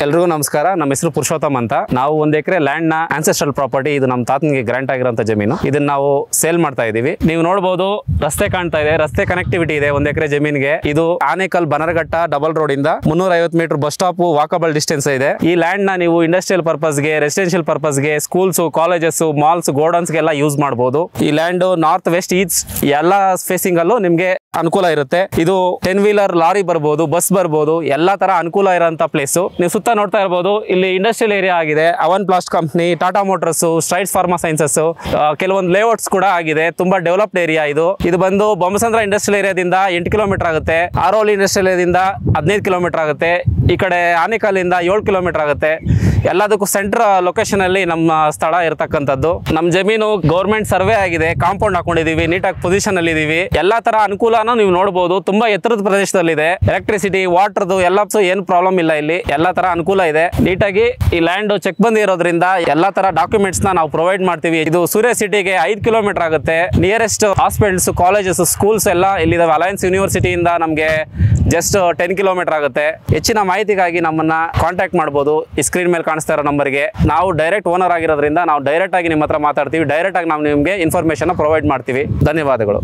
ಎಲ್ರಿಗೂ ನಮಸ್ಕಾರ. ನಮ್ಮ ಹೆಸರು ಪುರುಷೋತ್ತಮ್ ಅಂತ. ನಾವು 1 ಎಕರೆ ಲ್ಯಾಂಡ್ ನ ಆನ್ಸೆಸ್ಟ್ರಲ್ ಪ್ರಾಪರ್ಟಿ, ಇದು ನಮ್ಮ ತಾತನಿಗೆ ಗ್ರಾಂಟ್ ಆಗಿರೋಂಥ ಜಮೀನು. ಇದನ್ನ ನಾವು ಸೇಲ್ ಮಾಡ್ತಾ ಇದೀವಿ. ನೀವು ನೋಡಬಹುದು, ರಸ್ತೆ ಕಾಣ್ತಾ ಇದೆ, ರಸ್ತೆ ಕನೆಕ್ಟಿವಿಟಿ ಇದೆ 1 ಎಕರೆ ಜಮೀನಿಗೆ. ಇದು ಆನೇಕಲ್ ಬನರಘಟ್ಟ ಡಬಲ್ ರೋಡ್ ಇಂದ 350 metre bus stop walkable distance ಇದೆ. ಈ ಲ್ಯಾಂಡ್ ನ ನೀವು ಇಂಡಸ್ಟ್ರಿಯಲ್ ಪರ್ಪಸ್ ಗೆ, ರೆಸಿಡೆನ್ಷಿಯಲ್ ಪರ್ಪಸ್ ಗೆ, ಸ್ಕೂಲ್ಸ್, ಕಾಲೇಜಸ್, ಮಾಲ್ಸ್, ಗೋಡನ್ಸ್ ಗೆಲ್ಲ ಯೂಸ್ ಮಾಡಬಹುದು. ಈ ಲ್ಯಾಂಡ್ ನಾರ್ತ್ ವೆಸ್ಟ್ ಈಸ್ಟ್ ಎಲ್ಲ ಫೇಸಿಂಗ್ ಅಲ್ಲೂ ನಿಮ್ಗೆ ಅನುಕೂಲ ಇರುತ್ತೆ. ಇದು 10 ವೀಲರ್ ಲಾರಿ ಬರ್ಬೋದು, ಬಸ್ ಬರ್ಬೋದು, ಎಲ್ಲಾ ತರ ಅನುಕೂಲ ಇರೋಂಥ ಪ್ಲೇಸ್. ನೀವು ಸುತ್ತ ನೋಡ್ತಾ ಇರಬಹುದು, ಇಲ್ಲಿ ಇಂಡಸ್ಟ್ರಿಯಲ್ ಏರಿಯಾ ಆಗಿದೆ. Avon Plast company, Tata Motors, Strides Pharma Sciences, ಕೆಲವೊಂದು ಲೇಔಟ್ಸ್ ಕೂಡ ಆಗಿದೆ. ತುಂಬಾ ಡೆವಲಪ್ಡ್ ಏರಿಯಾ ಇದು. ಇದು ಬಂದು ಬೊಮ್ಮಸಂದ್ರ ಇಂಡಸ್ಟ್ರಿಯಲ್ ಏರಿಯಾದಿಂದ 8 ಕಿಲೋಮೀಟರ್ ಆಗುತ್ತೆ. ಆರೋಲಿ ಇಂಡಸ್ಟ್ರಿಯಲ್ ಏರಿಯಾದಿಂದ 15 ಕಿಲೋಮೀಟರ್ ಆಗುತ್ತೆ. ಈ ಕಡೆ ಆನೇಕಲ್ಲಿಂದ 7 ಕಿಲೋಮೀಟರ್ ಆಗುತ್ತೆ. ಎಲ್ಲದಕ್ಕೂ ಸೆಂಟರ್ ಲೊಕೇಶನ್ ಅಲ್ಲಿ ನಮ್ಮ ಸ್ಥಳ ಇರತಕ್ಕಂಥದ್ದು. ನಮ್ಮ ಜಮೀನು ಗೌರ್ಮೆಂಟ್ ಸರ್ವೆ ಆಗಿದೆ, ಕಾಂಪೌಂಡ್ ಹಾಕೊಂಡಿದೀವಿ, ನೀಟಾಗಿ ಪೊಸಿಷನ್ ಅಲ್ಲಿ ಇದೀವಿ. ಎಲ್ಲಾ ತರ ಅನುಕೂಲನೂ ನೀವು ನೋಡಬಹುದು. ತುಂಬಾ ಎತ್ತರದ ಪ್ರದೇಶದಲ್ಲಿದೆ. ಎಲೆಕ್ಟ್ರಿಸಿಟಿ, ವಾಟರ್ದು ಎಲ್ಲ ಏನು ಪ್ರಾಬ್ಲಮ್ ಇಲ್ಲ. ಇಲ್ಲಿ ಎಲ್ಲಾ ತರ ಅನುಕೂಲ ಇದೆ. ನೀಟಾಗಿ ಈ ಲ್ಯಾಂಡ್ ಚೆಕ್ ಬಂದಿರೋದ್ರಿಂದ ಎಲ್ಲಾ ತರ ಡಾಕ್ಯುಮೆಂಟ್ಸ್ ನಾವು ಪ್ರೊವೈಡ್ ಮಾಡ್ತೀವಿ. ಇದು ಸೂರ್ಯ ಸಿಟಿಗೆ 5 ಕಿಲೋಮೀಟರ್ ಆಗುತ್ತೆ. ನಿಯರೆಸ್ಟ್ ಹಾಸ್ಪಿಟಲ್ಸ್, ಕಾಲೇಜಸ್, ಸ್ಕೂಲ್ಸ್ ಎಲ್ಲ ಇಲ್ಲಿದಾವೆ. ಅಲಯನ್ಸ್ ಯೂನಿವರ್ಸಿಟಿಯಿಂದ ನಮಗೆ ಜಸ್ಟ್ 10 ಕಿಲೋಮೀಟರ್ ಆಗುತ್ತೆ. ಹೆಚ್ಚಿನ ಮಾಹಿತಿಗಾಗಿ ನಮ್ಮನ್ನ ಕಾಂಟ್ಯಾಕ್ಟ್ ಮಾಡಬಹುದು. ಈ ಸ್ಕ್ರೀನ್ ಮೇಲೆ ಕಾಣಿಸ್ತಾ ಇರೋ ನಂಬರ್ಗೆ. ನಾವು ಡೈರೆಕ್ಟ್ ಓನರ್ ಆಗಿರೋದ್ರಿಂದ ನಾವು ಡೈರೆಕ್ಟ್ ಆಗಿ ನಿಮ್ಮ ಹತ್ರ ಮಾತಾಡ್ತೀವಿ. ಡೈರೆಕ್ಟ್ ಆಗಿ ನಾವು ನಿಮಗೆ ಇನ್ಫಾರ್ಮೇಶನ್ ಪ್ರೊವೈಡ್ ಮಾಡ್ತೀವಿ. ಧನ್ಯವಾದಗಳು.